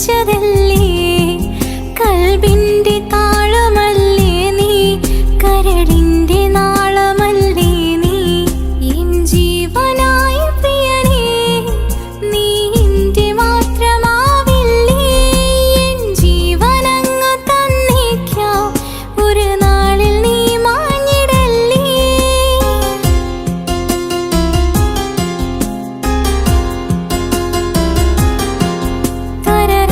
വച്ചതല്ലേ, കൽബിന്റെ താളമല്ലേ നീ, കരളിന്റെ നാളമല്ലേ നീ, എൻ ജീവനായ പ്രിയനേ നീ എന്റെ മാത്രമാവില്ലേ, എൻ ജീവനങ്ങ് തന്നേക്കാം ഒരു നാളിൽ നീ മാഞ്ഞിടല്ലേ. തരറ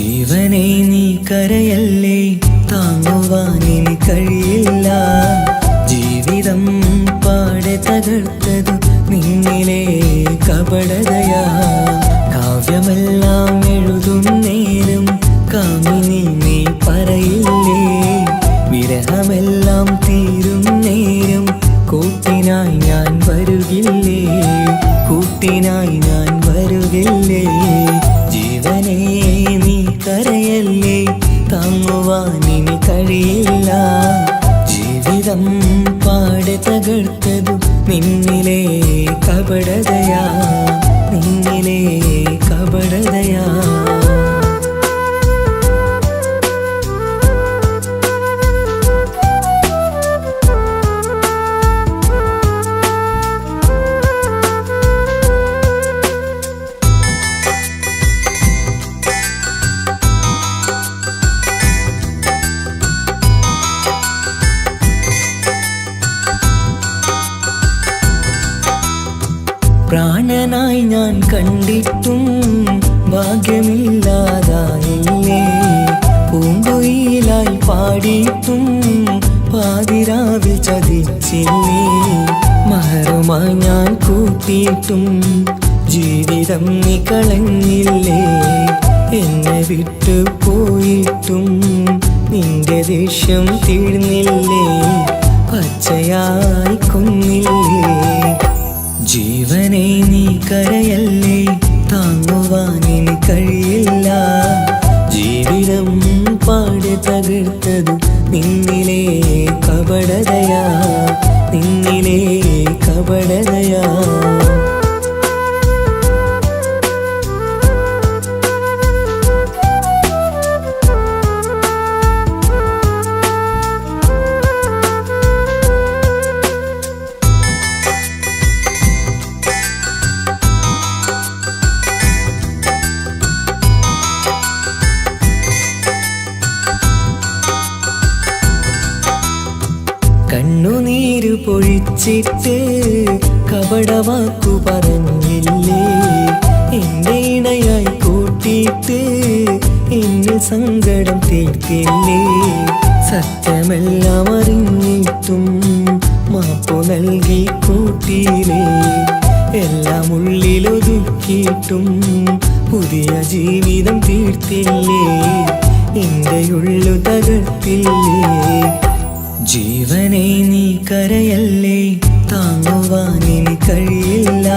ജീവനെ നീ കരയല്ലേ, താങ്ങുവാനിനി കഴിയില്ല. ജീവിതം പാടെ തകർത്തതു നിന്നിലെ കപടതയാ. കാവ്യമെല്ലാം എഴുതും നേരം കാമിനി നീ പറയില്ലേ, വിരഹമെല്ലാം തീരും നേരം കൂട്ടിനായി ഞാൻ വരുകില്ലേ, കൂട്ടിനായി ഞാൻ വരുകില്ലേ. ജീവനെ നീ കരയല്ലേ, താങ്ങുവാനിനി കഴിയില്ല. ജീവിതം പാടെ തകർത്തതു നിന്നിലെ കപടതയാ, നിന്നിലെ കപടതയാ. പ്രാണനായി ഞാൻ കണ്ടിട്ടും ഭാഗ്യമില്ലാതായില്ലേ, പൂങ്കുയിലായി പാടിയിട്ടും പാതിരാവിൽ ചതിച്ചില്ലേ. മഹറുമായി ഞാൻ കൂട്ടിയിട്ടും ജീവിതം നീ കളഞ്ഞില്ലേ, എന്നെ വിട്ടു പോയിട്ടും നിന്റെ ദേഷ്യം തീർന്നില്ലേ, പച്ചയായി കൊന്നില്ലേ. ജീവനെ നീ കരയല്ലേ, താങ്ങുവാനിനി കഴിയില്ല. ജീവിതം പാടെ തകർത്തതു നിന്നിലെ കപടതയാ, നിന്നിലെ കപടതയാ. കണ്ണുനീര് പൊഴിച്ചിട്ട് കപടവാക്കു പറഞ്ഞില്ലേ, എന്റെ ഇണയായി കൂട്ടിയിട്ട് എന്നെ സങ്കടം തീർത്തില്ലേ. സത്യമെല്ലാം അറിഞ്ഞിട്ടും മാപ്പു നൽകി കൂട്ടിയില്ലേ, എല്ലാം ഉള്ളിലൊതുക്കിയിട്ടും പുതിയ ജീവിതം തീർത്തില്ലേ, എന്റെ ഉള്ളു തകർത്തില്ലേ. ജീവനെ നീ കരയല്ലേ, താങ്ങുവാനിനി കഴിയില്ല.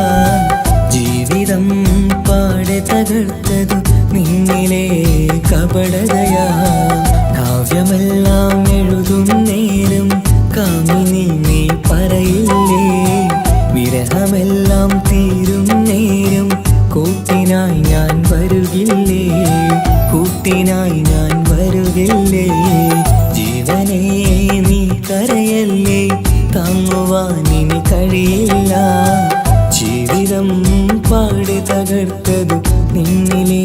ജീവിതം പാടെ തകർത്തതു നിന്നിലെ കപടതയാ. കാവ്യമെല്ലാം എഴുതും നേരം കാമിനി നീ പറയില്ലേ, വിരഹമെല്ലാം തീരും നേരം കൂട്ടിനായി ഞാൻ വരുകില്ലേ, കൂട്ടിനായി ഞാൻ വരുകില്ലേ. ജീവനെ നീ കരയല്ലേ, താങ്ങുവാനിനി കഴിയില്ല. ജീവിതം പാടെ തകർത്തതു നിന്നിലെ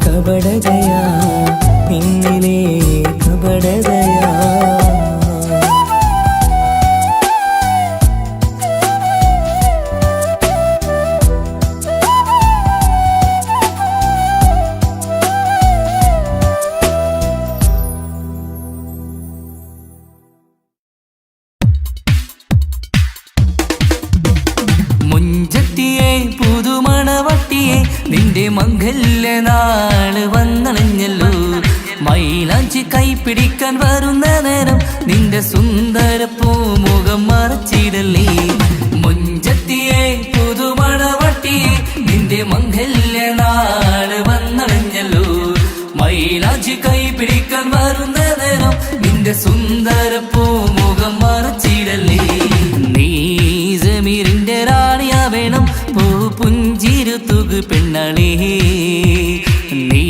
കപടതയാ, നിന്നിലെ കപടതയാ. മുഞ്ചത്തിയെ പുതുമണവട്ടിയെ നിന്റെ മംഗല്യ നാള് വന്നണഞ്ഞല്ലോ. മൈലാഞ്ചി കൈപ്പിടിക്കാൻ വരുന്ന നേരം നിന്റെ സുന്ദര പൂമുഖം മറച്ചിടല്ലേ. മുഞ്ചത്തിയെ പുതുമണവട്ടിയെ നിന്റെ മംഗല്യ നാള് വന്നണഞ്ഞല്ലോ. മൈലാഞ്ചി കൈപ്പിടിക്കാൻ വരുന്ന നേരം നിന്റെ സുന്ദര പൂമുഖം മറച്ചിടല്ലേ. നീ ജമീറിന്റെ റാണിയാ വേണം, പൂ പുഞ്ചിരു തുകു പെണ്ണളേ. നീ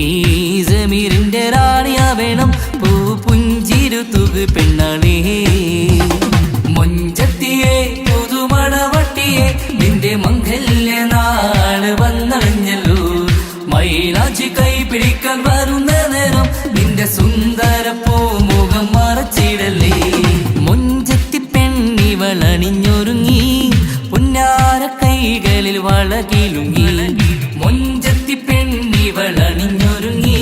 ജമീറിന്റെ റാണിയാ വേണം, പൂ പുഞ്ചിരു തുകു പെണ്ണളേ. മുഞ്ചത്തിയെ പുതുമണവട്ടിയെ നിന്റെ മംഗല്യ നാള് വന്നണഞ്ഞല്ലോ. മൈലാഞ്ചി കൈപിടിക്കാൻ വരുന്ന നേരം നിന്റെ സുന്ദര പൂമുഖം മറച്ചിടല്ലേ. മുഞ്ചത്തി പെണ്ണിവളണിഞ്ഞൊരുങ്ങി പുന്നാര കൈകളിൽ വളകിലുങ്ങി. മുഞ്ചത്തി പെണ്ണിവളണിഞ്ഞൊരുങ്ങി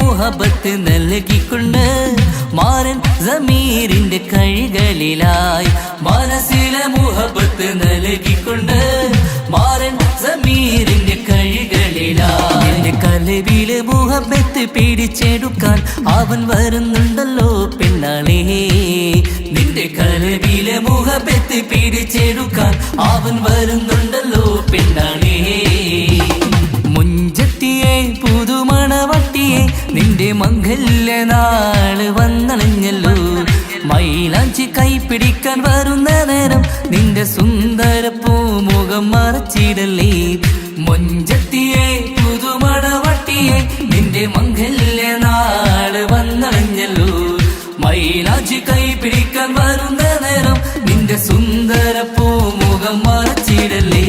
മുഹബത്ത് നൽകിക്കൊണ്ട് മാരൻ സമീറിന്റെ കൈകളിലായി മനസ്സിലെ മുഹബത്ത് നൽകിക്കൊണ്ട് മാരൻ സമീറിന്റെ കൈകളിലായി എന്റെ കലവിലെ മുഹബത്ത് പിടിച്ചെടുക്കാൻ അവൻ വരുന്നുണ്ടല്ലോ പെണ്ണാളേ നിന്റെ കലവിലെ മുഹബത്ത് പിടിച്ചെടുക്കാൻ അവൻ വരുന്നുണ്ടല്ലോ പെണ്ണാളേ മുഞ്ചത്തിയെ പുതുമണവട്ടിയെ നിന്റെ മംഗല്യ നാള് വന്നണഞ്ഞല്ലോ മൈലാഞ്ചി കൈപിടിക്കാൻ വരുന്ന നേരം നിന്റെ സുന്ദര പൂമുഖം മറച്ചിടല്ലേ മുഞ്ചത്തിയെ പുതുമണവട്ടിയെ നിന്റെ മംഗല്യ നാള് വന്നണഞ്ഞല്ലോ മൈലാഞ്ചി കൈപിടിക്കാൻ വരുന്ന നേരം നിന്റെ സുന്ദര പൂമുഖം മറച്ചിടല്ലേ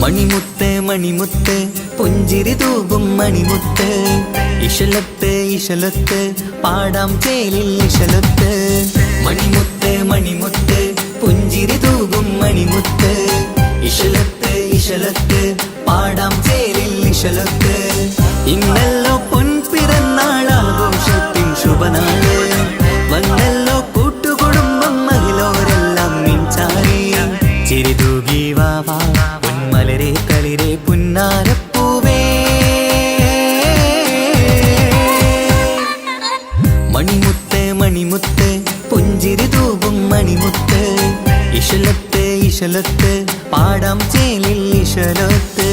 മണിമുത്ത് മണിമുത്ത് പുഞ്ചിരി തൂകും മണിമുത്ത് ഇശലത്ത് ഇശലത്ത് പാടാം ചേലിൽ ഇശലത്ത് മണിമുത്ത് മണിമുത്ത് പുഞ്ചിരി തൂകും മണിമുത്ത് ഇശലത്ത് ഇശലത്ത് പാടാം ചേലിൽ ഇശലത്ത് ഇന്നല്ലോ പൊൻപിറന്നാൾ ആഘോഷത്തിൻ ശുഭനാള് വന്നല്ലോ കൂട്ടുകുടുംബം മഹിളോരെല്ലാം മിൻചാരി ചിരിതൂകി വാവാ പൊന്മലരെ കളിരെ പുന്നാരപ്പൂവേ മണിമുത്ത് മണിമുത്ത് പുഞ്ചിരി തൂകും മണിമുത്ത് ഇശലത്ത് ഇശലത്ത് പാടാം ചേലിൽ ഇശലത്ത്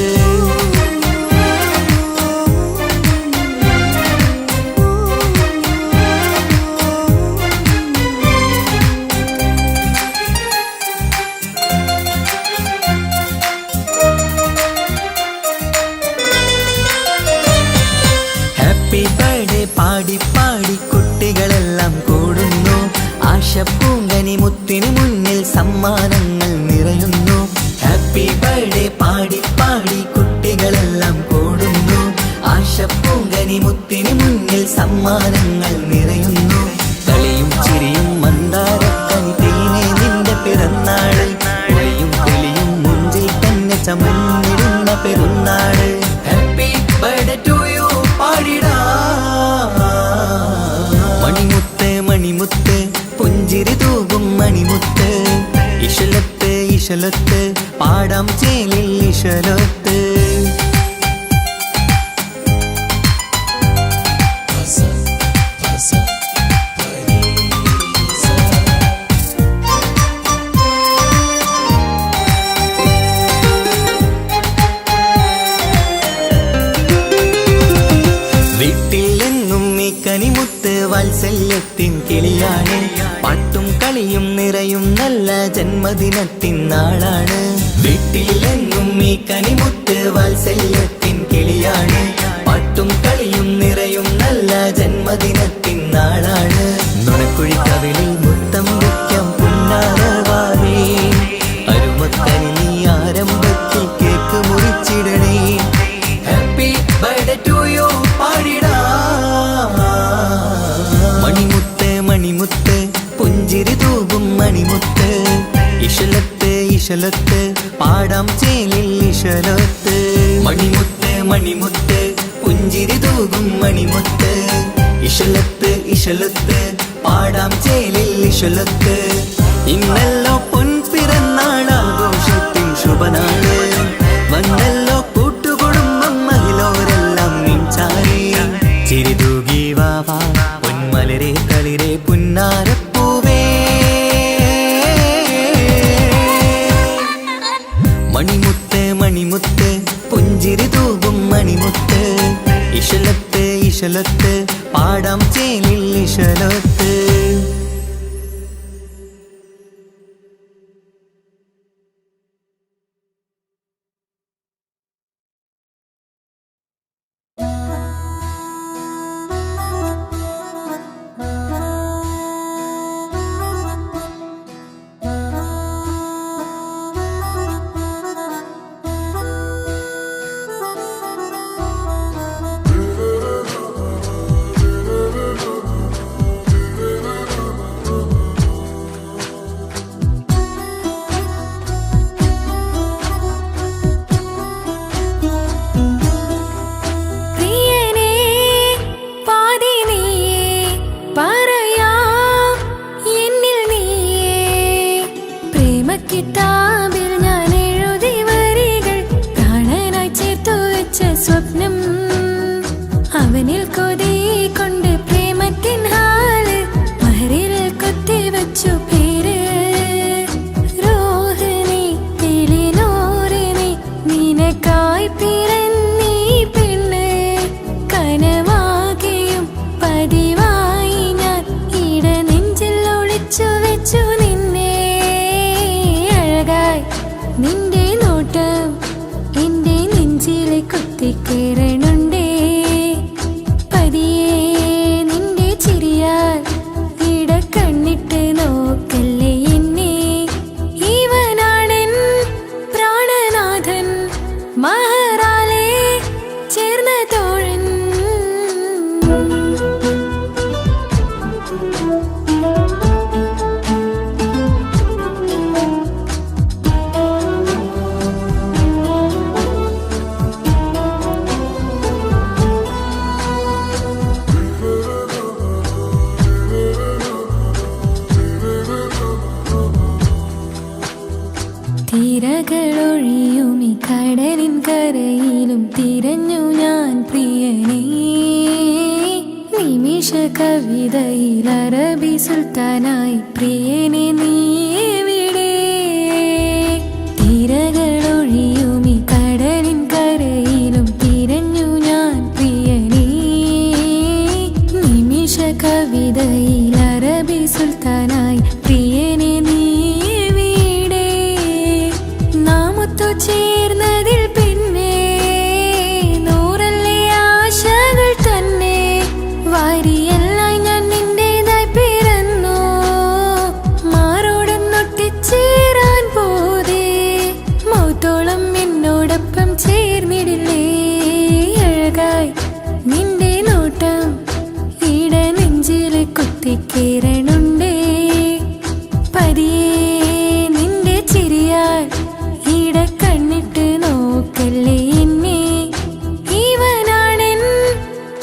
ഹാപ്പി ബർത്ത്ഡേ പാടി പാടി കുട്ടികളെല്ലാം കൂടുന്നു ആശപ്പൂങ്കനി മുത്തിന് മുന്നിൽ സമ്മാനങ്ങൾ നിറയുന്നു ഹാപ്പി ബർത്ത്ഡേ പാടി പാടി കുട്ടികളെല്ലാം കൂടുന്നു ആശപ്പൂങ്കനി മുത്തിന് മുന്നിൽ സമ്മാനങ്ങൾ നിറയുന്നു കളിയും ചിരിയും മന്ദാരക്കനി തേനെ നിന്റെ പിറന്നാള് ഒളിയും തെളിയും മുഞ്ചിൽ തന്നെ ചമന്നിടുന്ന പെരുന്നാള് ഹാപ്പി ബർത്ത്ഡേ ടു യു പാടിടാ മണിമുത്ത് മണിമുത്ത് പുഞ്ചിരി തൂകും മണിമുത്ത് ഇശലത്ത് ഇശലത്ത് പാടാം ചേലിൽ ഇശലത്ത് വീട്ടിലെങ്ങും ഈ കനിമുത്ത് വാത്സല്യത്തിൻ കിളിയാണ് പാട്ടും കളിയും നിറയും നല്ല ജന്മദിനത്തിൻ നാളാണ് വീട്ടിലെങ്ങും ഈ കനിമുത്ത് വാത്സല്യത്തിൻ കിളിയാണ് പാട്ടും കളിയും നിറയും നല്ല ജന്മദിനത്തിൻ നാളാണ് നുണക്കുഴിക്കവിളിൽ മുത്തം വയ്ക്കാം പുന്നാരവാവേ അരുമക്കനി നീ ആരംഭത്തിൽ കേക്ക് മുറിച്ചിടണേ ഹാപ്പി ബർത്ത്ഡേ ടു യു പാടിടാ മണിമുത്ത് മണിമുത്ത് പുഞ്ചിരി തൂകും മണിമുത്ത് ഇശലത്ത് ഇശലത്ത് പാടാം ചേലിൽ ഇശലത്ത് മണിമുത്ത് മണിമുത്ത് പുഞ്ചിരി തൂകും മണിമുത്ത് ഇശലത്ത് ഇശലത്ത് പാടാം ചേലിൽ ഇശലത്ത് ഇന്നല്ലോ പൊൻപിറന്നാൾ ആഘോഷത്തിൻ ശുഭനാള് വന്നല്ലോ കൂട്ടുകുടുംബം മഹിളോരെല്ലാം മിൻചാരി ചിരിതൂകി വാവാ പൊന്മലരെ കളിരെ പുന്നാരപ്പൂവേ മണിമുത്ത് മണിമുത്ത് പുഞ്ചിരി തൂകും മണിമുത്ത് ഇശലത്ത് ഇശലത്ത് പാടാം ചേലിൽ ഇശലത്ത് നിന്റെ നോട്ടം എന്റെ നെഞ്ചിലെ കുത്തിക്കേറണുണ്ടേ പതിയെ നിന്റെ ചിരിയാൽ ഇടക്കണ്ണിട്ട് നോക്കല്ലേ എന്നെ ഇവനാണെൻ പ്രാണനാഥൻ മഹറാലെ ചേർന്ന തോഴൻ തിരകളൊഴിയും ഈ കടലിൻ കരയിലും തിരഞ്ഞു ഞാൻ പ്രിയനേ നിമിഷ കവിതയിൽ അറബി സുൽത്താനായി പ്രിയനെ നീ എവിടെ തിരകളൊഴിയും ഈ കടലിൻ കരയിലും തിരഞ്ഞു ഞാൻ പ്രിയനേ നിമിഷ കവിതയിൽ അറബി സുൽത്താനായി പ്രിയനെ നീ ചേർന്നതിൽ പിന്നെ നൂറല്ലേ ആശകൾ തന്നെ വാരിയെല്ലാം ഞാൻ നിന്റേതായി പിറന്നു മാറോടൊന്നൊട്ടിച്ചേരാൻ പോതേ മൗത്തോളം എന്നോടൊപ്പം ചേർന്നിടില്ലേ അഴകായി നിന്റെ നോട്ടം ഇട നെഞ്ചില് കുത്തിക്കേറണുണ്ടേ പതിയെ നിന്റെ ചിരിയാൽ ഇടക്കണ്ണിട്ട് നോക്കല്ലേ എന്നെ ഇവനാണെൻ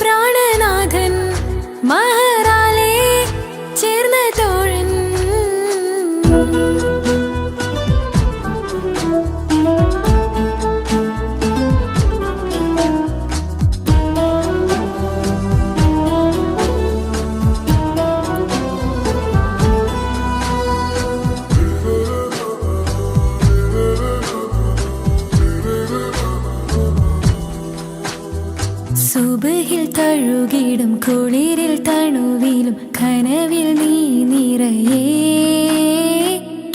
പ്രാണനാഥൻ മഹറാലെ ചേർന്ന തോഴൻ സുബഹിൽ തഴുകിടും കുളിരിൽ തണുവിലും കനവിൽ നീ നിറയേ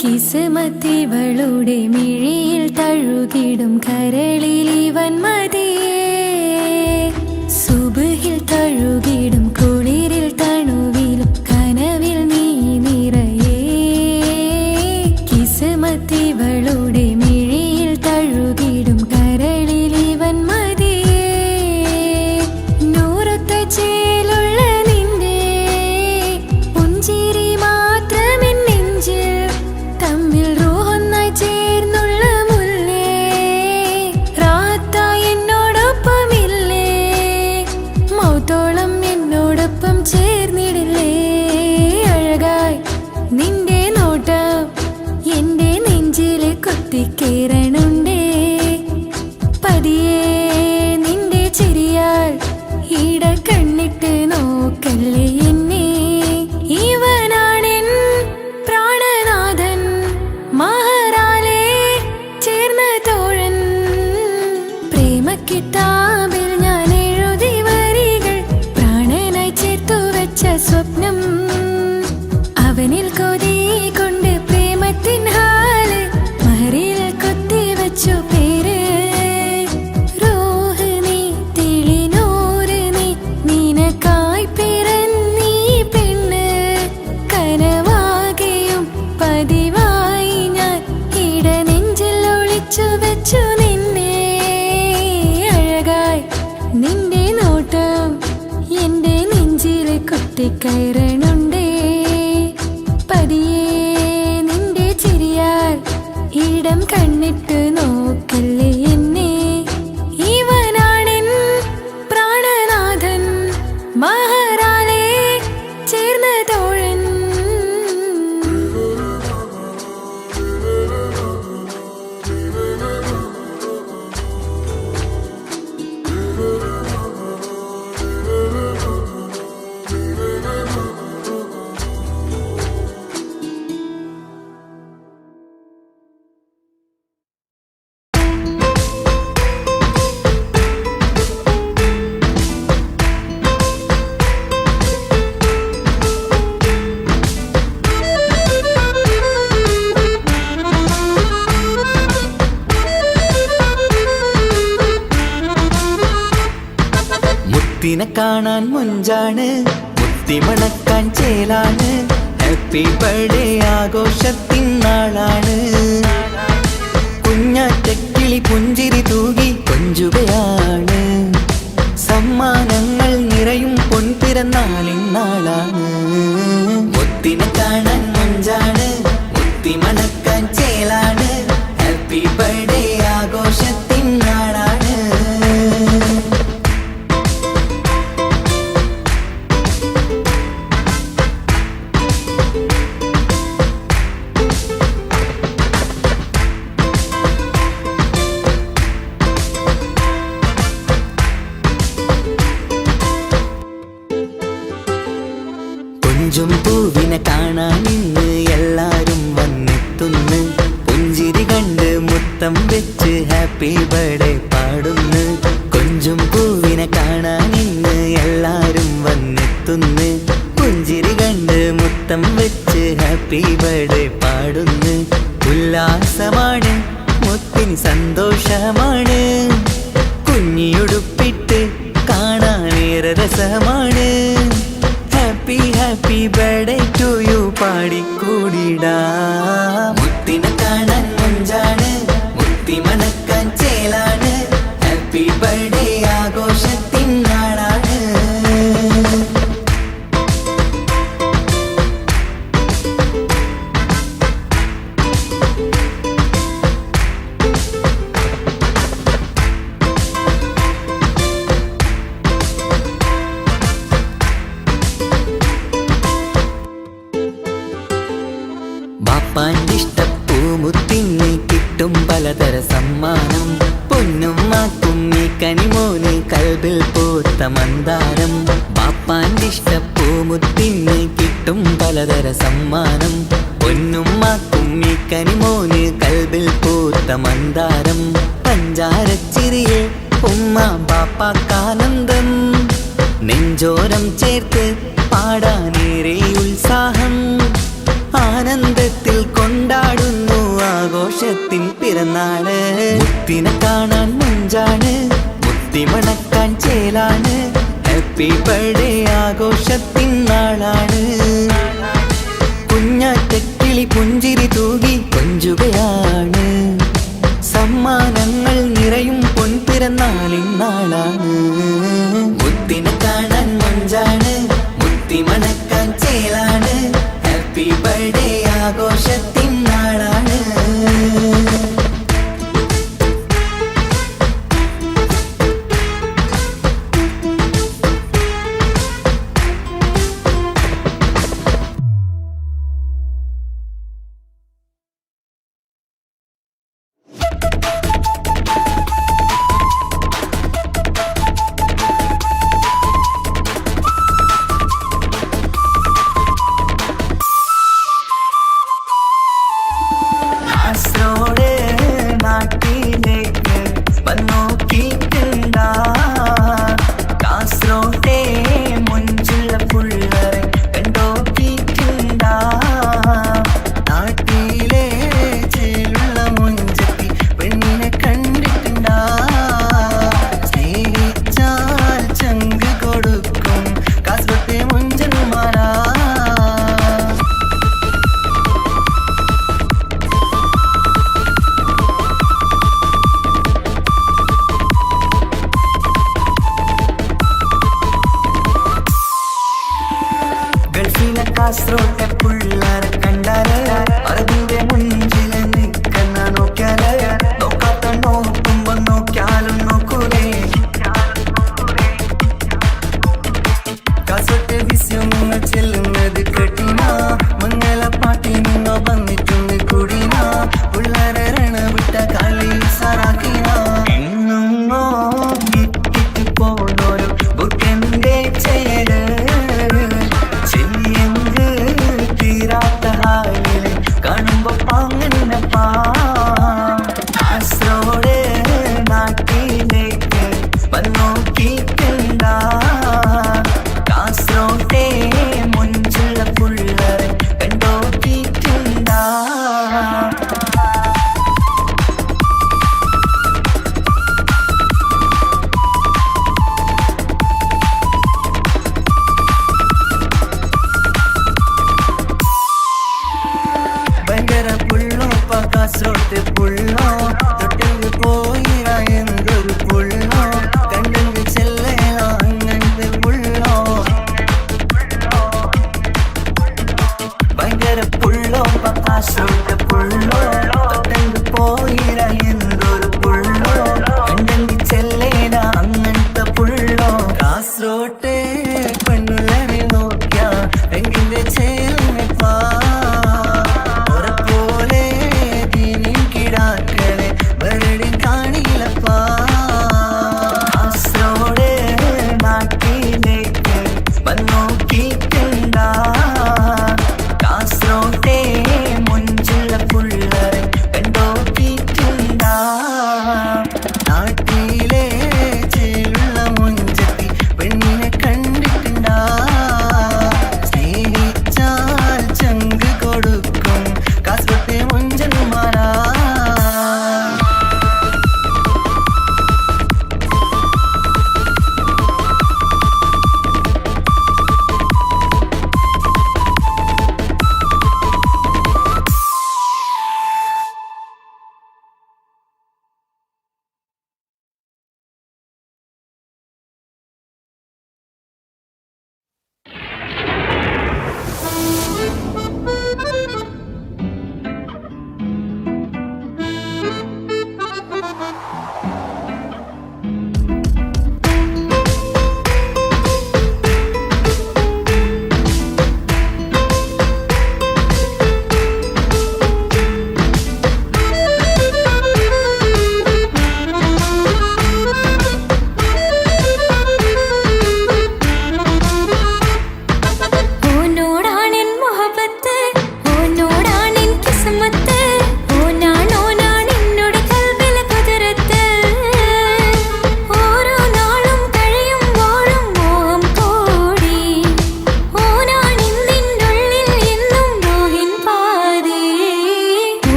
കിസ്മത്തിവളുടെ മിഴിയിൽ തഴുകിടും കരളിൽ ഇവൻ മതിയേ സുബഹിൽ തഴുകിടും കുളിരിൽ തണുവിലും കനവിൽ നീ നിറയേ കിസ്മത്തിവളുടെ മിഴിയിൽ തഴുകിടും കരളിൽ ഇവൻ മതിയേ ചേലുള്ള നിന്റെ പുഞ്ചിരി മാത്രമെൻ നെഞ്ചിൽ തമ്മിൽ റൂഹൊന്നായി ചേർന്നുള്ള മുല്ലേ റാത്തായി എന്നോടൊപ്പമില്ലേ മൗത്തോളം എന്നോടൊപ്പം ചേർന്നിടില്ലേ അഴകായി നിന്റെ നോട്ടം എന്റെ നെഞ്ചില് കുത്തിക്കേറണുണ്ടേ പതിയെ നിന്റെ ചിരിയാൽ ഇടക്കണ്ണിട്ട് നോക്കല്ലേ എന്നെ ഇവനാണെൻ പ്രാണനാഥൻ മഹറാലെ ചേർന്ന തോഴൻ പ്രേമക്കിതാബിൽ ഞാൻ എഴുതി വരികൾ പ്രാണനായി ചേർത്തു വെച്ച സ്വപ്നം അവനിൽ കൊതി കൊണ്ട് പ്രേമത്തിൻ ഹാല് മഹറിൽ കൊത്തിവെച്ചു പേര് പതിവായി ഞാൻ ഇട നെഞ്ചിൽ ഒളിച്ചു വെച്ചു നിന്നെ അഴകായി നിന്റെ നോട്ടം എന്റെ നെഞ്ചിലെ കുത്തിക്കയറണുണ്ടേ പതിയെ നിന്റെ ചിരിയാൽ ഇടം കണ്ണിട്ട് നോക്കല്ലേ എന്നെ ഇവനാണെൻ പ്രാണനാഥൻ മഹറാലെ ചേർന്ന തോഴൻ മുത്തിനെ കാണാൻ മുഞ്ചാണ്, മുത്തിമണക്കാൻ ചേലാണ്. Happy birthday ആഘോഷത്തിൻ നാളാണ്. കുഞ്ഞാറ്റക്കിളി പുഞ്ചിരി തൂകി കൊഞ്ചുകയാണ്. സമ്മാനങ്ങൾ നിറയും പൊൻപിറന്നാളിൻ നാളാണ്. മുത്തിനെ കാണാൻ മുഞ്ചാണ്, മുത്തിമണക്കാൻ ചേലാണ്. Happy birthday ആഘോഷത്തിൻ നാളാണ്. കൊഞ്ചും പൂവിനെ കാണാൻ ഇന്ന് എല്ലാരും വന്നെത്തുന്നു. പുഞ്ചിരി കണ്ട് മുത്തം വെച്ച് ഹാപ്പി ബർത്ത്ഡേ പാടുന്നു. കൊഞ്ചും പൂവിനെ കാണാൻ ഇന്ന് എല്ലാരും വന്നെത്തുന്നു. പുഞ്ചിരി കണ്ട് മുത്തം വെച്ച് ഹാപ്പി ബർത്ത്ഡേ പാടുന്നു. ഉല്ലാസമാണ്, മുത്തിന് സന്തോഷമാണ്. കുഞ്ഞിയുടുപ്പിട്ട് കാണാനേറെ രസമാണ്. Happy happy birthday to you പാടിക്കൂടിടാ. മുത്തിനെ കാണാൻ മുഞ്ചാണ്, മുത്തി മണക്കാൻ ചേലാണ്. Happy birthday ആഘോഷത്തിൻ നാളാണ്. ബാപ്പാൻ്റെ ഇഷ്ടപ്പൂമുത്തിന് കിട്ടും പലതര സമ്മാനം. പൊന്നും മാക്കും ഈ കനിമോന് കൽബിൽ പൂത്ത മന്ദാരം. ബാപ്പാൻ്റെ ഇഷ്ടപ്പൂമുത്തിന് കിട്ടും പലതര സമ്മാനം. പൊന്നും മാക്കും ഈ കനിമോന് കൽബിൽ പൂത്ത മന്ദാരം. പഞ്ചാരച്ചിരിയെ ഉമ്മ ബാപ്പാക്കാനന്ദം. നെഞ്ചോരം ചേർത്ത് പാടാനേറെ ഉത്സാഹം. ആനന്ദത്തിൽ കൊണ്ടാടുന്നു ആഘോഷത്തിൻ പിറന്നാള്. മുത്തിനെ കാണാൻ മുഞ്ചാണ്, മുത്തി മണക്കാൻ ചേലാണ്. Happy birthday ആഘോഷത്തിൻ നാളാണ്. കുഞ്ഞാറ്റക്കിളി പുഞ്ചിരി തൂകി കൊഞ്ചുകയാണ്. സമ്മാനങ്ങൾ നിറയും പൊൻപിറന്നാളിൻ നാളാണ്. മുത്തിനെ കാണാൻ മുഞ്ചാണ്, മുത്തി മണക്കാൻ ചേലാണ്. Happy birthday ആഘോഷത്തിൻ നാളാണ്.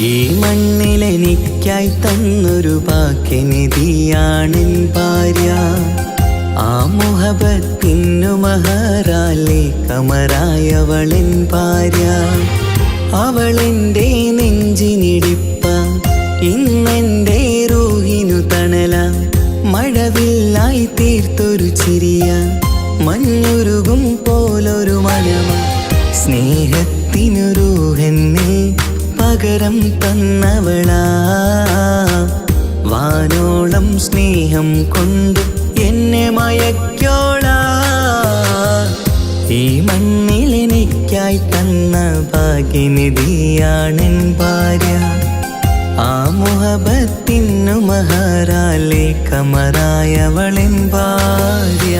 ഈ മണ്ണിലെനിക്കായി തന്നൊരു വാക്കിനിധിയാണെൻ ഭാര്യ. ആ മുഹബത്തിനു മഹറാലെ കമറായവളൻ ഭാര്യ. അവളെൻ്റെ നെഞ്ചിനിടിപ്പ, ഇന്നെൻ്റെ റൂഹിനു തണല. മഴവില്ലായി തീർത്തൊരു ചിരിയ, മഞ്ഞുരുകും പോലൊരു മനമ. സ്നേഹത്തിനു റൂഹെന്നിൽ പകരം തന്നവളാ. വാനോളം സ്നേഹം കൊണ്ട് എന്നെ മയക്കോളാ. ഈ മണ്ണിൽ എനിക്കായി തന്ന ഭാഗ്യനിധിയാണെൻ ഭാര്യ. ആ മുഹബത്തിനു മഹറാലെ കമറായവളെൻ ഭാര്യ.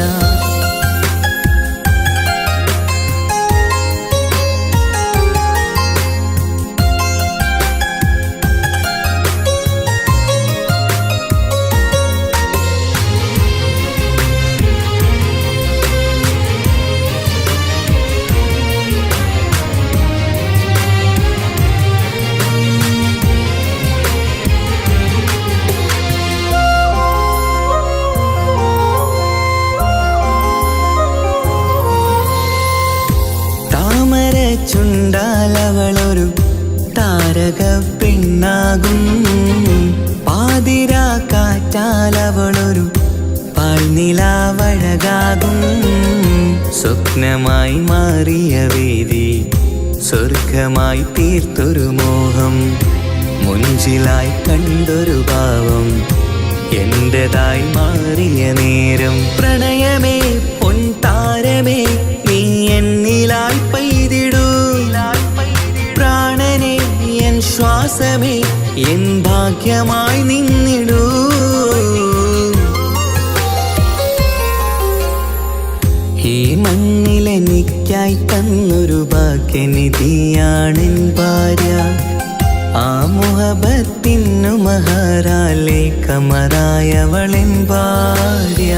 ചുണ്ടാലവളൊരു താരക പെണ്ണാകും. പാതിരാ കാറ്റാലവളൊരു പാൽനിലാവഴകാകും. സ്വപ്നമായി മാറിയ വേദി സ്വർഗമായി തീർത്തൊരു മോഹം. മുഞ്ചിലായി കണ്ടൊരു ഭാവം എന്റേതായി മാറിയ നേരം. പ്രണയമേ പൊൻതാരമേ നീ എന്നിലായി പെയ്തിടൂ. പ്രാണനെ എൻ ശ്വാസമേ എൻ ഭാഗ്യമായി നിന്നിടൂ. ഈ മണ്ണിലെനിക്കായി തന്നൊരു ഭാഗ്യനിധിയാണെൻ ഭാര്യ. ആ മുഹബത്തിനു മഹറാലെ കമറായവളെൻ ഭാര്യ.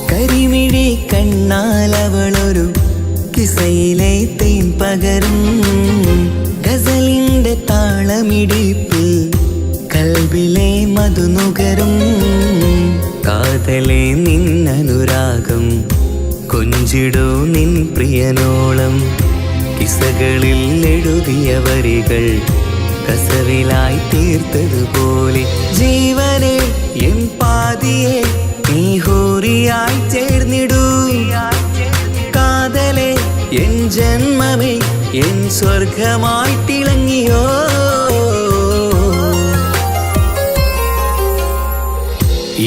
കരിമിഴി കണ്ണാലവളൊരു കിസയിലെ തേൻ പകരും. ഗസലിന്റെ താളമിടിപ്പിൽ കൽബിലെ മധുനുകരും. കാതലെ നിന്നനുരാഗം കൊഞ്ചിടൂ നിൻ പ്രിയനോളം. കിസകളിൽ എഴുതിയ വരികൾ കസവിലായി തീർത്തതുപോലെ. ജീവനെ എൻ പാതിയെ നീ ഹൂറിയായി ചേർന്നിടൂ. കാതലെ എൻ ജന്മമേ എൻ സ്വർഗമായി തിളങ്ങിയോ.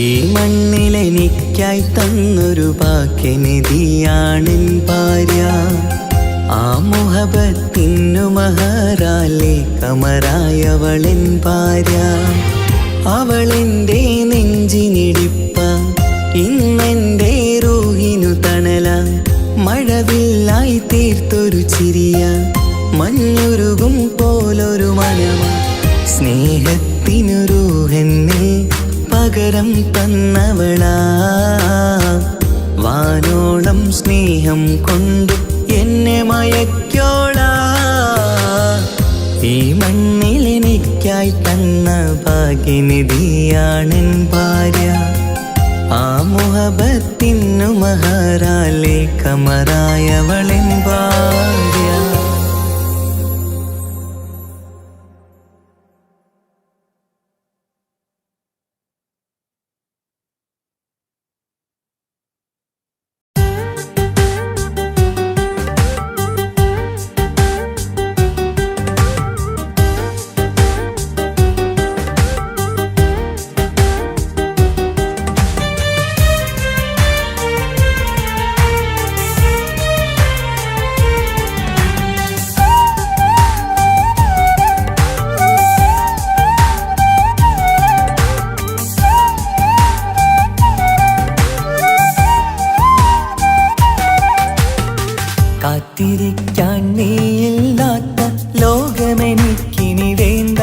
ഈ മണ്ണിലെനിക്കായി തന്നൊരു ഭാഗ്യനിധിയാണെൻ ഭാര്യ. ആ മുഹബത്തിനു മഹറാലെ കമറായവളെൻ ഭാര്യ. അവളെൻ്റെ നെഞ്ചിനിടിപ്പ, ഇന്നെൻ്റെ റൂഹിനു തണല. മഴവില്ലായി തീർത്തൊരു ചിരിയ, മഞ്ഞുരുകും പോലൊരു മനമ. സ്നേഹത്തിനു റൂഹെന്നിൽ പകരം തന്നവളാ. വാനോളം സ്നേഹം കൊണ്ട് എന്നെ മയക്കോളാ. ഈ മണ്ണിലെനിക്കായി തന്ന ഭാഗ്യനിധിയാണെൻ ഭാര്യ. ആ മുഹബത്തിനു മഹറാലെ കമറായവളെൻ ഭാര്യ. കാത്തിരിക്കാൻ നീയില്ലാത്ത ലോകമെനിക്കിനി വേണ്ട.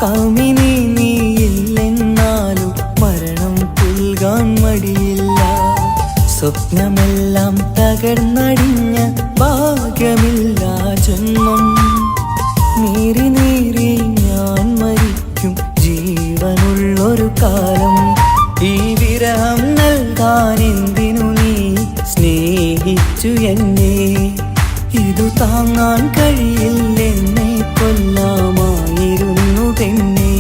കാമിനി നീയില്ലെന്നാലും മരണം പുൽകാൻ മടിയില്ല. സ്വപ്നമെല്ലാം തകർന്നടിഞ്ഞ ഭാഗ്യമില്ല ജന്മം. നീറി നീറി ഞാൻ മരിക്കും ജീവനുള്ളൊരു കാലം. ഈ വിരഹം നൽകാൻ എന്തിനു നീ സ്നേഹിച്ചു എന്നെ? ഇതു താങ്ങാൻ കഴിയില്ലെന്നെ കൊല്ലാമായിരുന്നു പെണ്ണേ.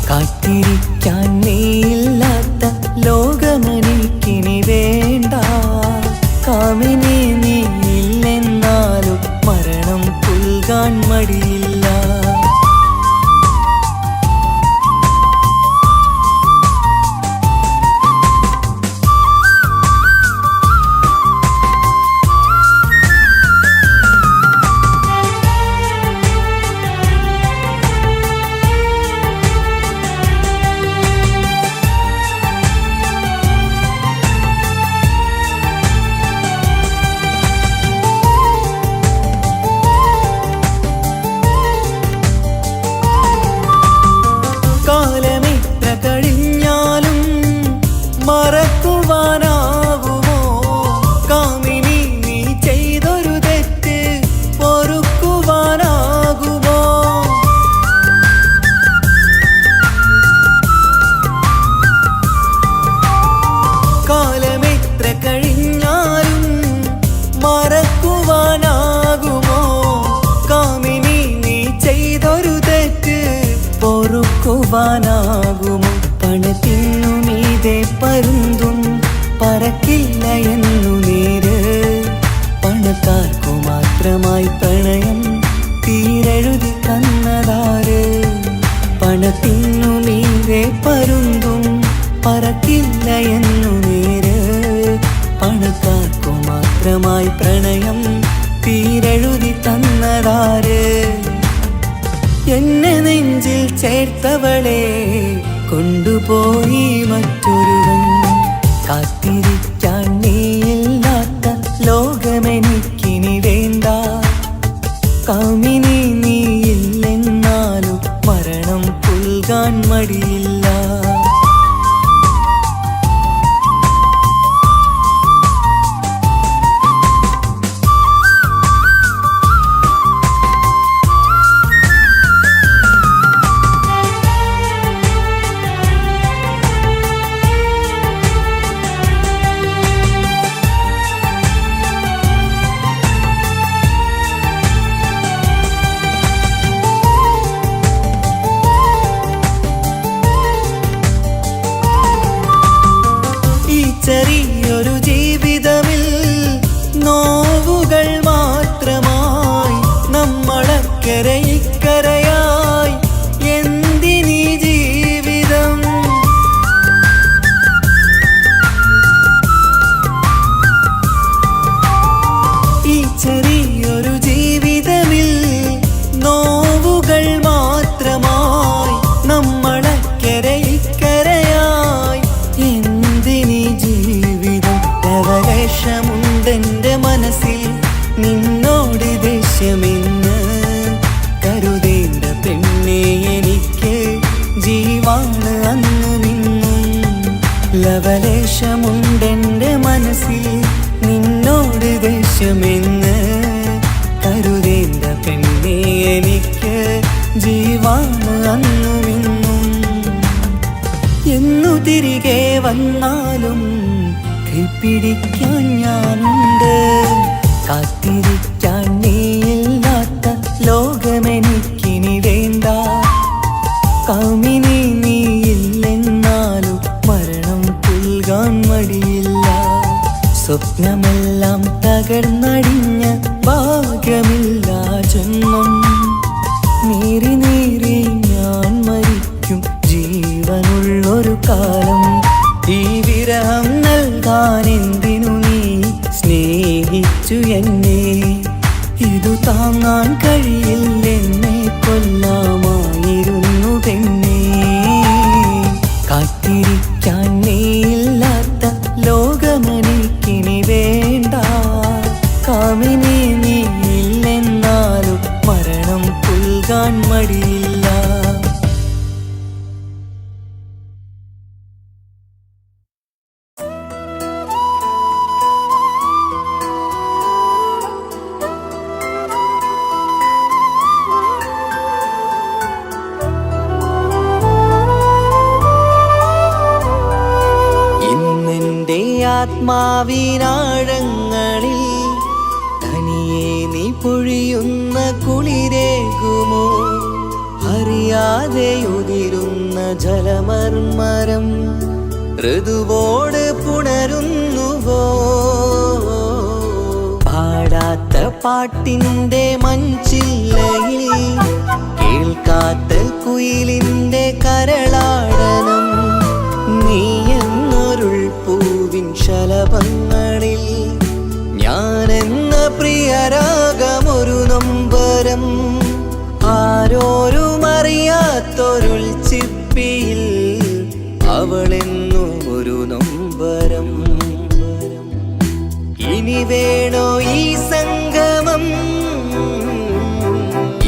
കാത്തിരിക്കാൻ നീയില്ലാത്ത ലോകമെനിക്കിനി വേണ്ട. കാമിനി നീയില്ലെന്നാലും മരണം പുൽകാൻ മടിയില്ല. കാലമിത്ര കഴിഞ്ഞാലും മറക്കുവാനാകുമോ? കാമിനി നീ ചെയ്തൊരു തെറ്റ് പൊറുക്കുവാനാകുമോ? കാലമിത്ര കഴിഞ്ഞാലും മറക്കുവാനാകുമോ? കാമിനി നീ ചെയ്തൊരു തെറ്റ് പൊറുക്കുവാനാകുമോ? പണത്തിനു മീതെ പരുന്തും പറക്കില്ല എന്നു നേര്. പണക്കാർക്കു മാത്രമായി പ്രണയം തീരെഴുതി തന്നതാര്? പണത്തിനു മീതെ പരുന്തും പറക്കില്ല എന്നു നേര്. പണക്കാർക്കു മാത്രമായി പ്രണയം തീരെഴുതി തന്നതാര്? എന്നെ നെഞ്ചിൽ ചേർത്തവളെ കൊണ്ടുപോയി മറ്റൊരുവൻ. കാത്തിരിക്കാൻ നീയില്ലാത്ത ലോകമെനിക്കിനി വേണ്ട. കാമിനി നീയില്ലെന്നാലും മരണം പുൽകാൻ മടിയില്ല. ചെറിയൊരു ജീവിതമിൽ നോവുകൾ മാത്രമായി നമ്മളക്കരെ ഇക്കരയായി എന്തിനീ ജീവിതം? ഈ ചെറിയൊരു ജീവിതമിൽ നോവുകൾ മാത്രമായി നമ്മളക്കരെ ഇക്കരയായി എന്തിനീ ജീവിതം? ലവലേശമുണ്ടെന്റെ മനസ്സിൽ നിന്നോട് ദേഷ്യമെന്ന് കരുതേണ്ട പെണ്ണെ എനിക്ക് ജീവാണ് അന്നും ഇന്നും. ലവലേശമുണ്ടെന്റെ മനസ്സിൽ നിന്നോട് ദേഷ്യമെന്ന് കരുതേണ്ട പെണ്ണെ എനിക്ക് ജീവാണ് അന്നും ഇന്നും. എന്നു തിരികെ വന്നാലും കൈപ്പിടിക്കാൻ ഞാനുണ്ട്. കാത്തിരിക്കാൻ നീയില്ലാത്ത ലോകമെനിക്കിനി വേണ്ട. കാമിനി നീയില്ലെന്നാലും മരണം പുൽകാൻ മടിയില്ല. സ്വപ്നമെല്ലാം തകർന്നടിഞ്ഞ ഭാഗ്യമില്ല ജന്മം. നീറി നീറി ഞാൻ മരിക്കും ജീവനുള്ളൊരു കാലം. ഈ വിരഹം നൽകാൻ എന്തിനു നീ സ്നേഹിച്ചു എന്നെ? ഇതു താങ്ങാൻ കഴിയില്ലെന്നെ കൊല്ലാമായിരുന്നു പെണ്ണേ. കാത്തിരിക്കാൻ നീയില്ലാത്ത ലോകമെനിക്കിനി വേണ്ട. ആത്മാവിനാഴങ്ങളിൽ തനിയെ നീ പൊഴിയുന്ന കുളിരേകുമോ? അറിയാതെ ഉതിരുന്ന ജലമർമരം ഋതുവോട് പുണരുന്നുവോ? പാടാത്ത പാട്ടിൻ്റെ മൺചില്ലയിൽ കേൾക്കാത്ത കുയിലിൻ്റെ കരളാടനം നീ എന്നൊരുൾ പൂവിൻ ശലഭങ്ങളിൽ ഞാനെന്ന പ്രിയരാഗമൊരു നൊമ്പരം ആരോരും അറിയാത്തൊരുൾ ചിപ്പിയിൽ അവളെന്നു ഒരു നൊമ്പരം. ഇനി വേണോ ഈ സംഗമം?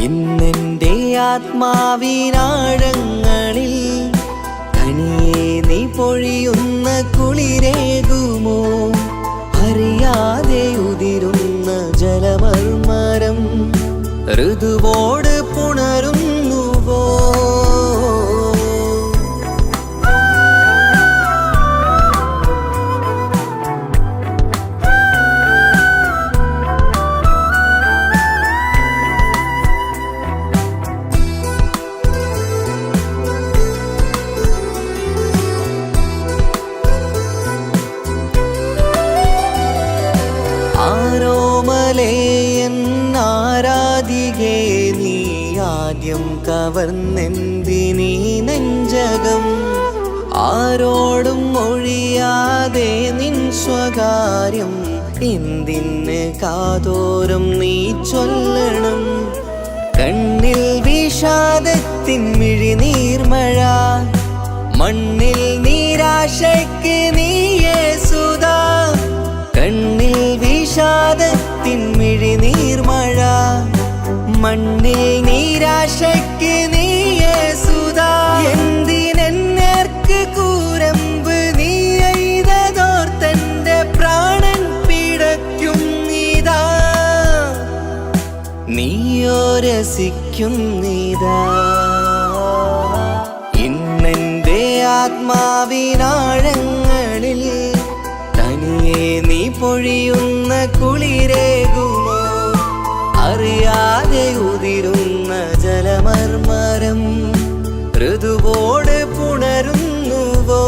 ഇന്നെൻ്റെ ആത്മാവിനാഴങ്ങളിൽ തനിയെ നീ പൊഴിയുന്ന കുളിരേകുമോ? അറിയാതെ ഉതിരുന്ന ജലമർമരം ഋതുവോട് പുണരുന്നുവോ? ആരാധികേ നീ ആദ്യം കവർന്നെന്തിനീ നെഞ്ചകം? ആരോടും ഒഴിയാതെ നിൻ സ്വകാര്യം എന്തിന് കാതോരം നീ ചൊല്ലണം? കണ്ണിൽ വിഷാദത്തിൻ മിഴിനീർമഴ, മണ്ണിൽ നിരാശയ്ക്ക് നീയേ സുധാ. കണ്ണിൽ വിഷാദത്തിൻ മിഴിനീർമഴ, മണ്ണിൽ നിരാശയ്ക്ക് നീയേ സുധാ. എന്തിനെന്നേർക്ക് കൂരമ്പ് നീ എയ്തതോർത്തന്റെ പ്രാണൻ പിടയ്ക്കും നീതാ. നീയോ രസിക്കും നീതാ. ഇന്നെന്റെ ആത്മാവിനാഴങ്ങളിൽ തനിയെ നീ പൊഴിയുന്ന കുളിരേകുമോ? അറിയാതെ ഉതിരുന്ന ജലമർമരം ഋതുവോട് പുണരുന്നുവോ?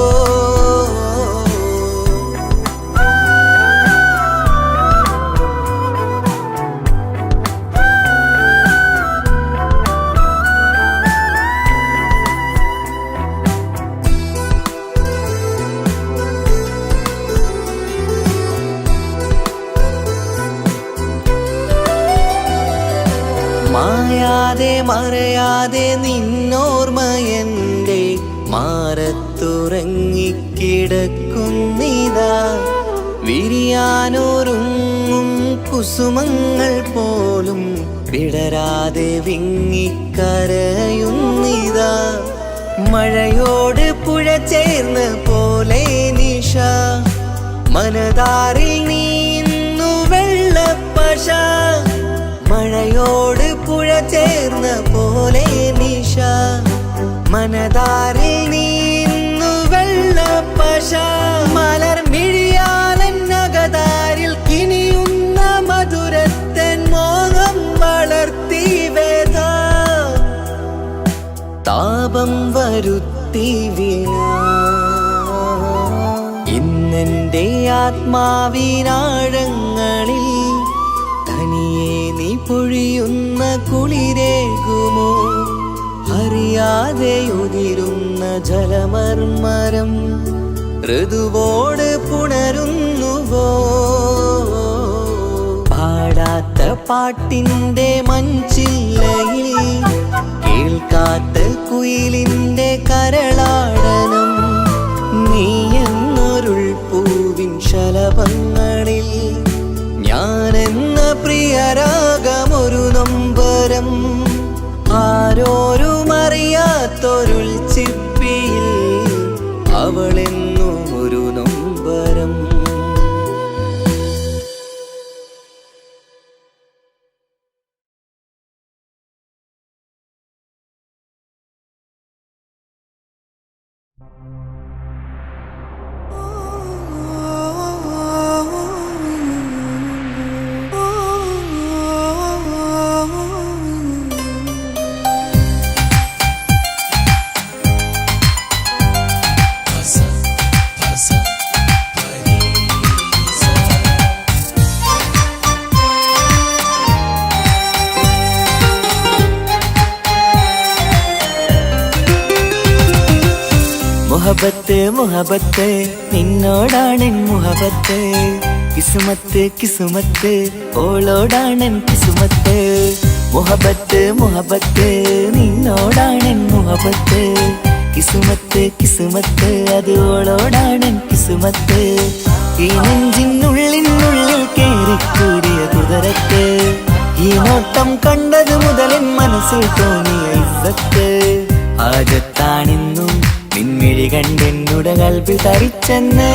മായാതെ മറയാതെ നിന്നോർമ്മയെൻ്റെ മാറത്തുറങ്ങിക്കിടക്കുന്നിതാ. വിരിയാനൊരുങ്ങും കുസുമങ്ങൾ പോലും വിടരാതെ വിങ്ങിക്കരയുന്നിതാ. മഴയോട് പുഴ ചേർന്ന പോലെ നിശ, മനതാറിൽ നീന്നു വെള്ളപ്പശ. മഴയോട് പുഴ ചേർന്ന പോലെ നിശ, മനതാറിൽ നീന്നു വെള്ളപ്പശ. മലർ മിഴിയാലന്നകതാരിൽ കിനിയുന്ന മധുരത്തൻ മോഹം വളർത്തി വേദ. താപം വരുത്തി വീണ ഇന്നെൻ്റെ ആത്മാവിനാഴങ്ങളിൽ തനിയെ നീ പൊഴിയുന്ന കുളിരേകുമോ? അറിയാതെ ഉതിരുന്ന ജലമർമരം ഋതുവോട് പുണരുന്നുവോ? പാടാത്ത പാട്ടിൻ്റെ മൺചില്ലയിൽ കേൾക്കാത്ത കുയിലിൻ്റെ കരളാടനം നീ എന്നൊരുൾ പൂവിൻ ശലഭങ്ങളിൽ ഞാനെന്ന പ്രിയരാഗമൊരു നൊമ്പരം ആരോരും അറിയാത്തൊരുൾ ചിപ്പിയിൽ അവളെന്നും ഒരു നൊമ്പരം. മുഹബത്ത് മുഹബത്ത് നിന്നോടാണ് മുഹബത്ത് കിസുമത്ത് കിസുമത്ത് ഓളോടാണ് കിസുമത്ത് മുഹബത്ത് മുഹബത്ത് നിന്നോടാണ് മുഹബത്ത് കിസുമത്ത് കിസുമത്ത് അത് ഓളോടാണ് കിസുമത്ത് ഈ നെഞ്ചിനുള്ളിനുള്ളിൽ കേറിക്കൂടിയ കുതിരത്ത് ഈ നോട്ടം കണ്ടത് മുതലൻ മനസ്സിൽ തോന്നിയ ഇസ്സത്ത് ആജത്താണിന്നും നിൻമിഴി കണ്ടെന്നുടെ കൽബിൽ തരിച്ചെന്ന്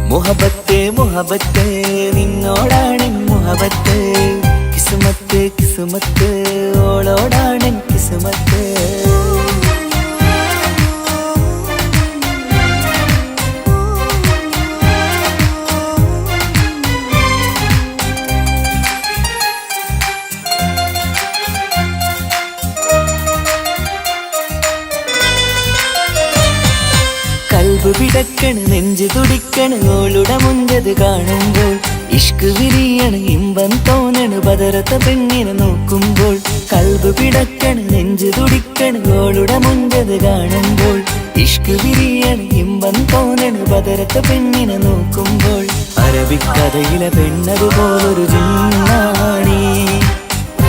മുഹബത്ത് മുഹബത്ത് നിന്നോടാണ് മുഹബത്ത് കിസുമത്ത് കിസുമത്ത് ഓളോടാണ് കിസുമത്ത് കൽബ് പിടക്കണ് നെഞ്ചു തുടിക്കണ് ഓളുടെ മുഞ്ചത് കാണുമ്പോൾ ഇഷ്ക് വിരിയണ് ഇമ്പം തോന്നണ് ബദറത്ത പെണ്ണിനെ നോക്കുമ്പോൾ കൽബ് പിടക്കണ് നെഞ്ചു തുടിക്കണ് ഓളുടെ മുഞ്ചത് കാണുമ്പോൾ ഇഷ്ക് വിരിയണ് ഇമ്പം തോന്നണ് ബദറത്ത പെണ്ണിനെ നോക്കുമ്പോൾ അറബിക്കഥയിലെ പെണ്ണതുപോലൊരു ജിന്നാണി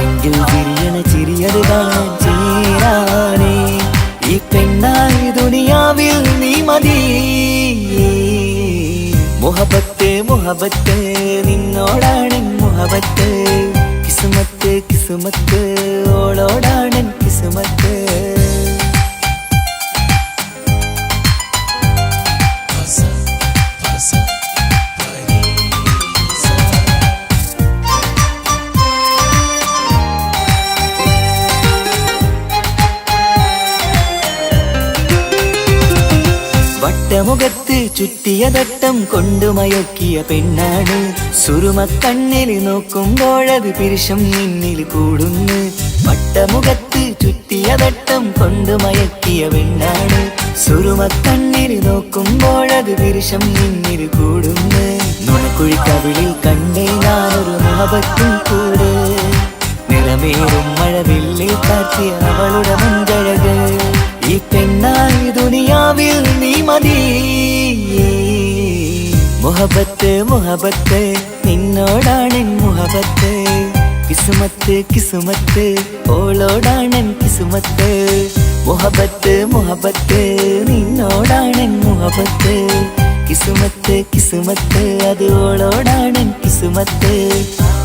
അങ്കിൽ വിരിയണ ചിരിയത് കാണാൻ ചേരാനേ ഈ പെണ്ണായി ദുനിയാവിൽ നീ മതി മുഹബത്ത് മുഹബത്ത് നിന്നോടാണ് മുഹബത്ത് കിസുമത്ത് കിസുമത്ത് ഓളോടാണ് കിസുമത്ത് വട്ടമുഖത്ത് ചുറ്റിയ തട്ടം കൊണ്ടു മയക്കിയ പെണ്ണാണ് സുറുമ കണ്ണിൽ നോക്കുമ്പോഴത് പിരിശം നിന്നിൽ കൂടുന്നു വട്ടമുഖത്ത് ചുറ്റിയ തട്ടം കൊണ്ടു മയക്കിയ പെണ്ണാണ് സുറുമ കണ്ണിൽ നോക്കുമ്പോഴത് പിരിശം നിന്നിൽ കൂടുന്നു നുണക്കുഴിക്കവിളിൽ കണ്ടേ ഞാനൊരു മുഹബത്തും കൂടെ നിറമേറും മഴവില്ലിൽ കാറ്റിയ അവളുടെ മുൻകഴക് ഈ പെണ്ണായി ദുനിയാവിൽ നീ മതി മുഹബത്ത് മുഹബത്ത് നിന്നോടാണ് മുഹബത്ത് കിസുമത്ത് കിസുമത്ത് ഓളോടാണ് കിസുമത്ത് മുഹബത്ത് മുഹബത്ത് നിന്നോടാണ് മുഹബത്ത് കിസുമത്ത് കിസുമത്ത് അത് ഓളോടാണ് കിസുമത്ത്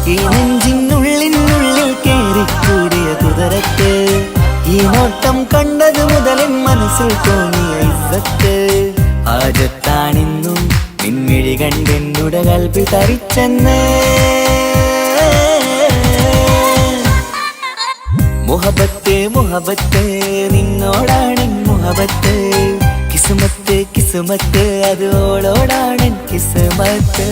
ഈ നെഞ്ചിനുള്ളിനുള്ളിൽ കേറിക്കൂടിയ കുതിരത്ത് ഈ നോട്ടം കണ്ടത് മുതലൻ മനസ്സിൽ തോന്നിയ ഇസ്സത്ത് ആജത്താണിന്നും നിൻമിഴി കണ്ടെന്നുടെ കൽബിൽ തരിച്ചെന്ന് മുഹബത്ത് മുഹബത്ത് നിന്നോടാണ് മുഹബത്ത് കിസുമത്ത് കിസുമത്ത് അത് ഓളോടാണ് കിസുമത്ത്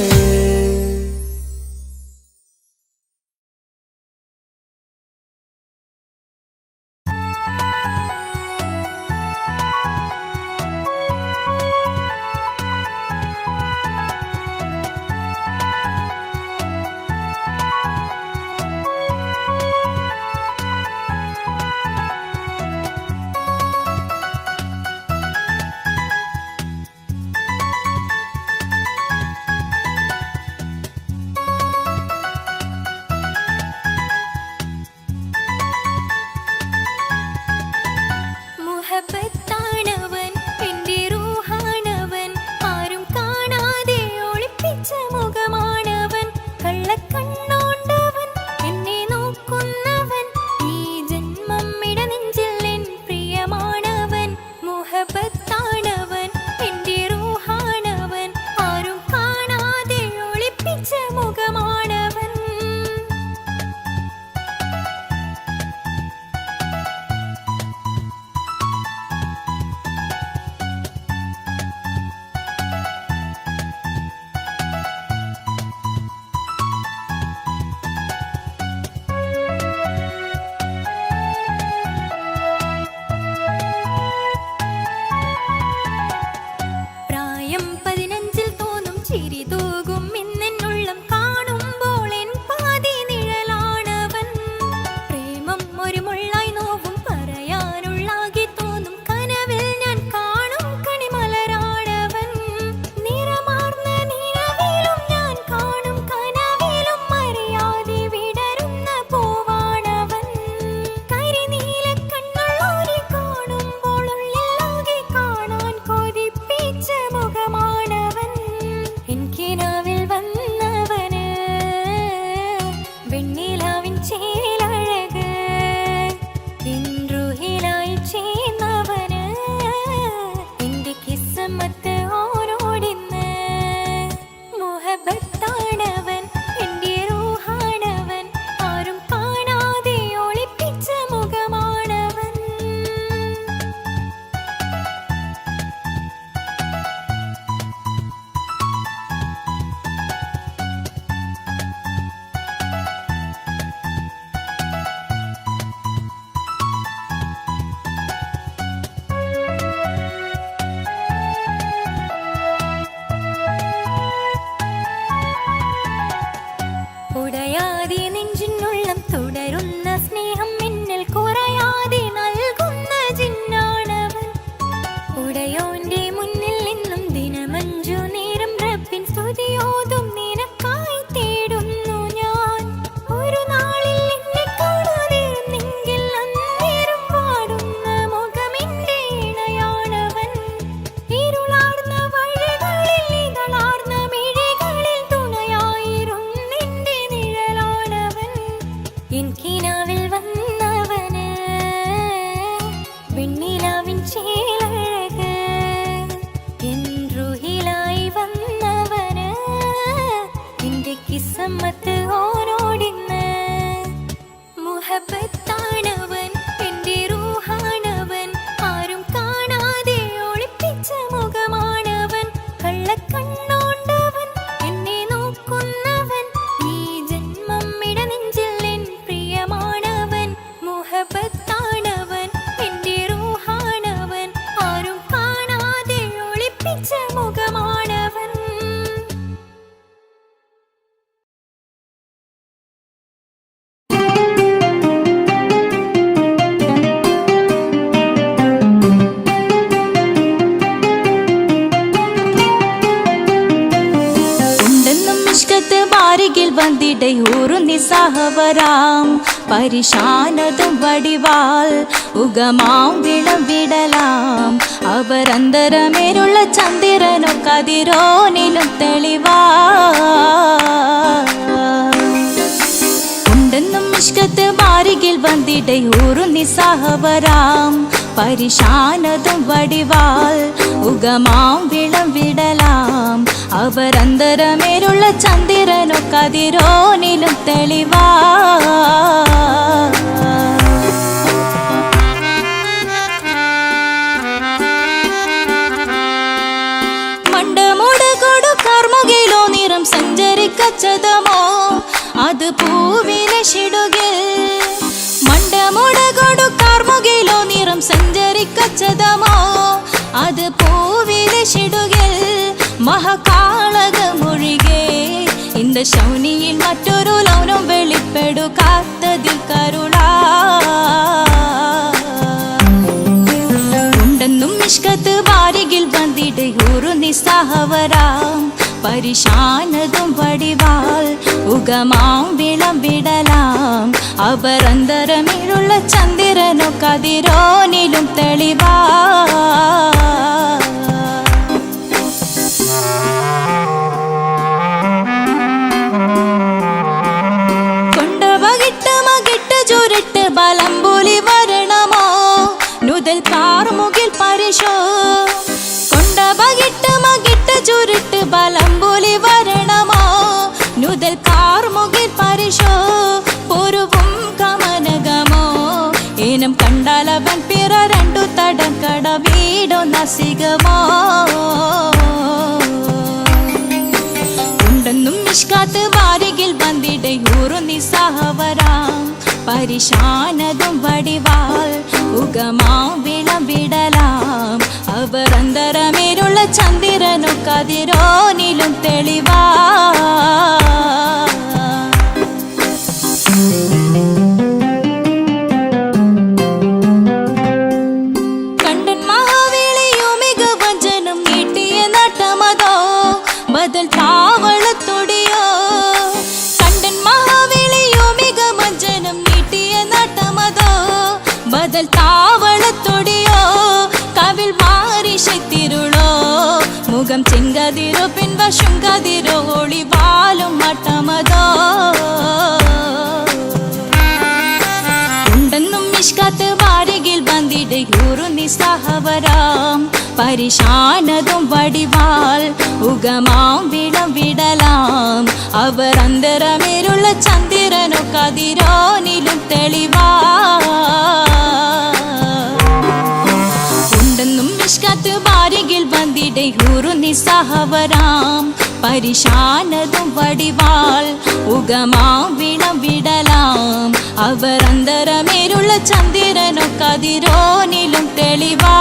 വന്നിടை ഊറുന്നി സഹവരാം പരിശാനതും വടിവാൾ ഉഗമാം വിളവിടലാം അവരന്തരമേലുള്ള ചന്ദ്രനോ കതിരോനിലും തെളിവാ ഉണ്ടെന്നും ഇഷ്കത്ത് മാരികിൽ വന്നിടை ഊറുന്നി സഹവരാം പരിശാനതും വടിവാൾ ഉഗമാം വിളവിടലാം അവരന്തരമേലുള്ള ചന്ദ്രനോ കതിരോനിലും തെളിവാ മണ്ടമുടകൊടു കർമുകിലോ നിറം സഞ്ചരിക്കച്ചതമോ അത് പൂവിലെ ഷിടുകിൽ മണ്ടമുടകൊടു കർമുകിലോ നിറം സഞ്ചരിക്കച്ചതമോ അത് പൂവിലെ ഷിടുകിൽ മഹകാളകമൊഴികെ இந்த ശൗനിയിൽ മറ്റൊരു ലൗനം വെളിപ്പെടുക്കാത്തതിൽ കരുളാ ഉണ്ടെന്നും ഇഷ്കത്ത് വാരികിൽ വന്നിടை ഊറുന്നി സഹവരാം പരിശാനതും വടിവാൾ ഉഗമാം വിളവിടലാം അവരന്തരമിഴുള്ള ചന്ദ്രനോ കതിരോനിലും തെളിവാ കൊണ്ടവകിട്ട് മകിട്ട് ചുരുട്ട് ബലംപുലി വരണമോ നുതൽ കാർമുകിൽ പരിശോ കൊണ്ടവകിട്ട് മകിട്ട് ചുരുട്ട് ബലംപുലി വരണമോ നുതൽ കാർമുകിൽ പരിശോ പൊരുവും കമനകമോ ഏനം കണ്ടാലവൻ പിറ രണ്ടു തടം കട വീടോ നസികമോ ഉണ്ടെന്നും ഇഷ്കാത്ത് വാരികിൽ വന്നിടை ഊറുന്നി സഹവരാം പരിശാനതും വടിവാൾ ഉഗമാം വിളവിടലാം അവരന്തരമേലുള്ള ചന്ദ്രനോ കതിരോനിലും തെളിവാ കണ്ടൻ മഹാവേളിയോ മികവഞ്ചനം നീട്ടിയ നട്ടമതോ ബദൽ താവളത്തൊടിയോ കണ്ടൻ മഹാവേളിയോ മികവഞ്ചനം നീട്ടിയ നട്ടമതോ ബദൽ താവളത്തൊടിയോ കവിൽ മാറി ശക്തിരുളോ മുഖം ചെങ്കതിരോ പിൻവശം കതിരോ ഒളിവാലും മട്ടമതോ ഉണ്ടെന്നും ഇഷ്കാത്ത് വാരികിൽ വന്നിടை ഊറുന്നി സഹവരാം പരിശാനതും വടിവാൾ ഉഗമാം വിളവിടലാം അവരന്തരമേലുള്ള ചന്ദ്രനോ കതിരോനിലും തെളിവാ ഉണ്ടെന്നും ഇഷ്കാത്ത് വാരികിൽ വന്നിടை ഊറുന്നി സഹവരാം പരിശാനതും വടിവാൾ ഉഗമാം വിളവിടലാം അവരന്തരമേലുള്ള ചന്ദ്രനോ കതിരോനിലും തെളിവാ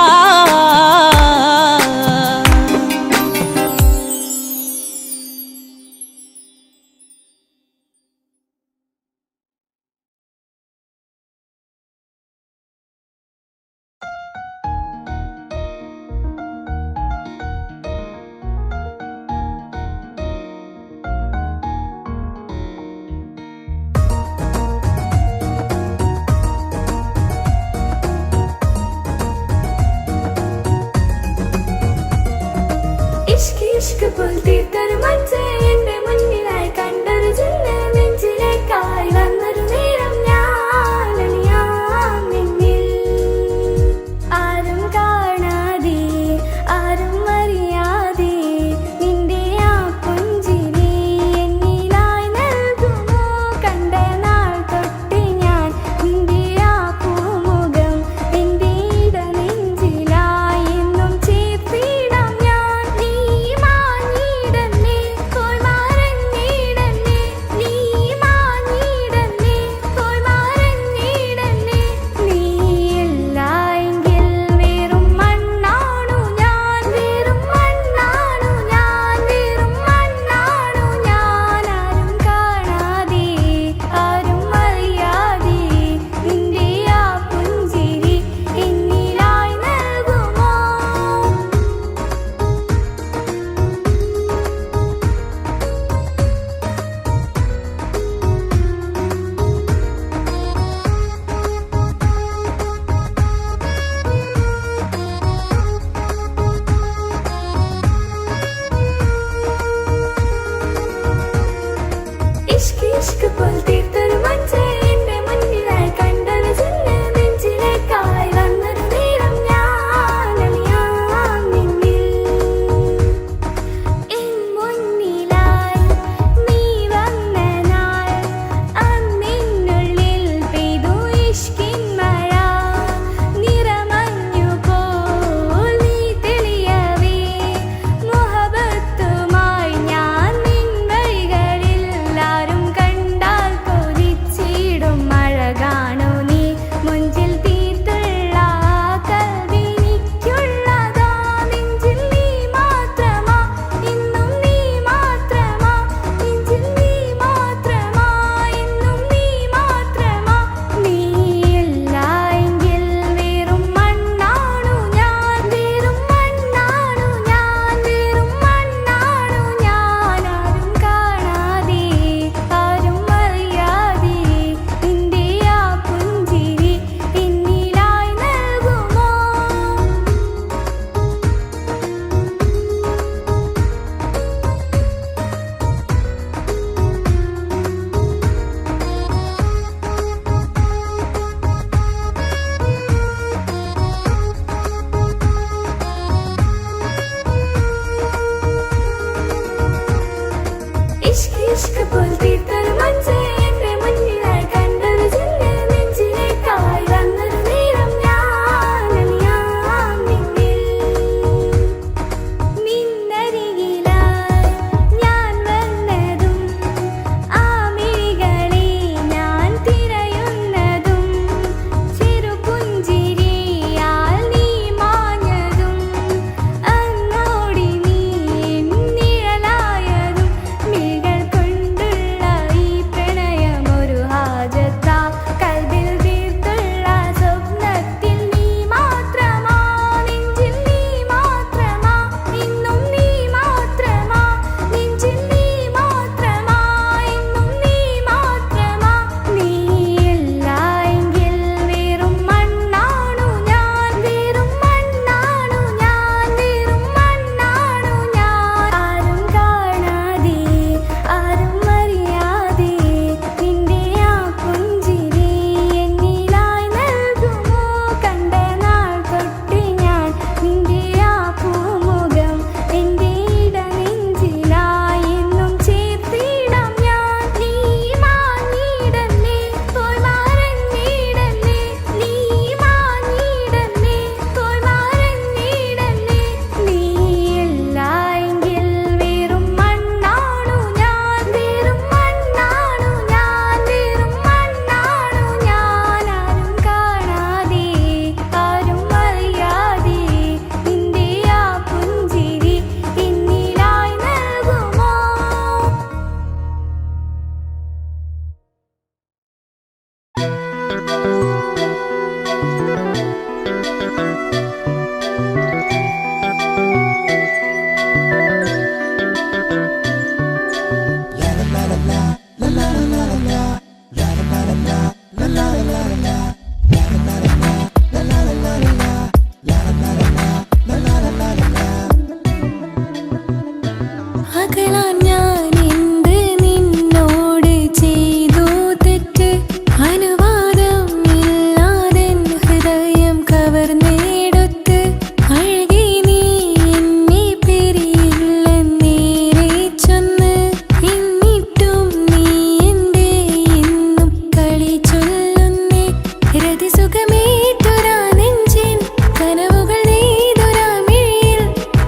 രതിസുഖമേറ്റൊരാ നെഞ്ചിൻ കനവുകൾ നെയ്തൊരാ മിഴിയിൽ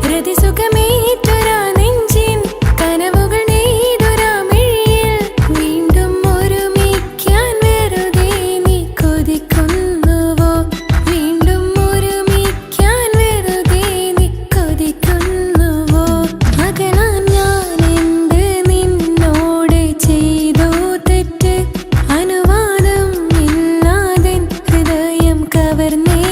രതിസുഖമേറ്റൊരാ നെഞ്ചിൻ കനവുകൾ നെയ്തൊരാ മിഴിയിൽ വീണ്ടും ഒരുമിക്കാൻ വെറുതെ നീ കൊതിക്കുന്നുവോ വീണ്ടും ഒരുമിക്കാൻ വെറുതെ നീ കൊതിക്കുന്നുവോ അകലാൻ ഞാൻ എന്ത് നിന്നോട് ചെയ്തു തെറ്റ് അനുവാദം ഇല്ലാതെ ഹൃദയം കവർന്നേ